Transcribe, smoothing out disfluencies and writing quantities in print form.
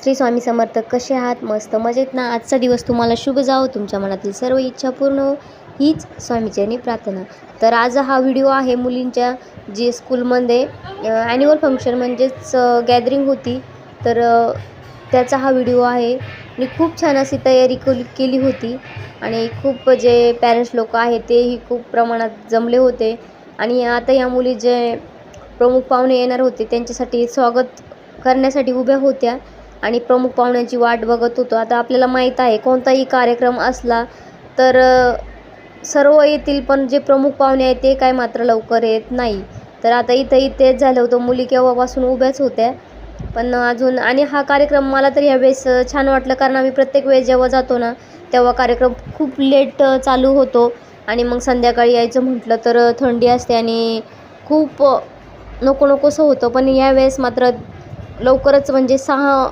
श्री स्वामी समर्थ. कसे आहात? मस्त मजेत ना? आजचा दिवस तुम्हाला शुभ जावो, तुमच्या मनातील सर्व इच्छा पूर्ण हो, हीच स्वामीचरणी प्रार्थना. तर आज हा व्हिडिओ आहे मुलींच्या जे स्कूलमध्ये ॲन्युअल फंक्शन म्हणजेच गॅदरिंग होती, तर त्याचा हा व्हिडिओ आहे. आणि खूप छान अशी तयारी केली होती आणि खूप जे पॅरेंट्स लोक आहेत तेही खूप प्रमाणात जमले होते. आणि आता या मुली जे प्रमुख पाहुणे येणार होते त्यांच्यासाठी स्वागत करण्यासाठी उभ्या होत्या आणि प्रमुख पाहुण्यांची वाट बघत होतो. आता आपल्याला माहीत आहे कोणताही कार्यक्रम असला तर सर्व येतील, पण जे प्रमुख पाहुणे आहेत ते काय मात्र लवकर येत नाही. तर आता इथंही तेच झालं होतं, मुली केव्हापासून उभ्याच होत्या पण अजून. आणि हा कार्यक्रम मला तर यावेळेस छान वाटलं, कारण आम्ही प्रत्येक वेळेस जेव्हा जातो ना तेव्हा कार्यक्रम खूप लेट चालू होतो आणि मग संध्याकाळी यायचं म्हटलं तर थंडी असते आणि खूप नको नकोसं होतं. पण यावेळेस मात्र लवकरच म्हणजे 6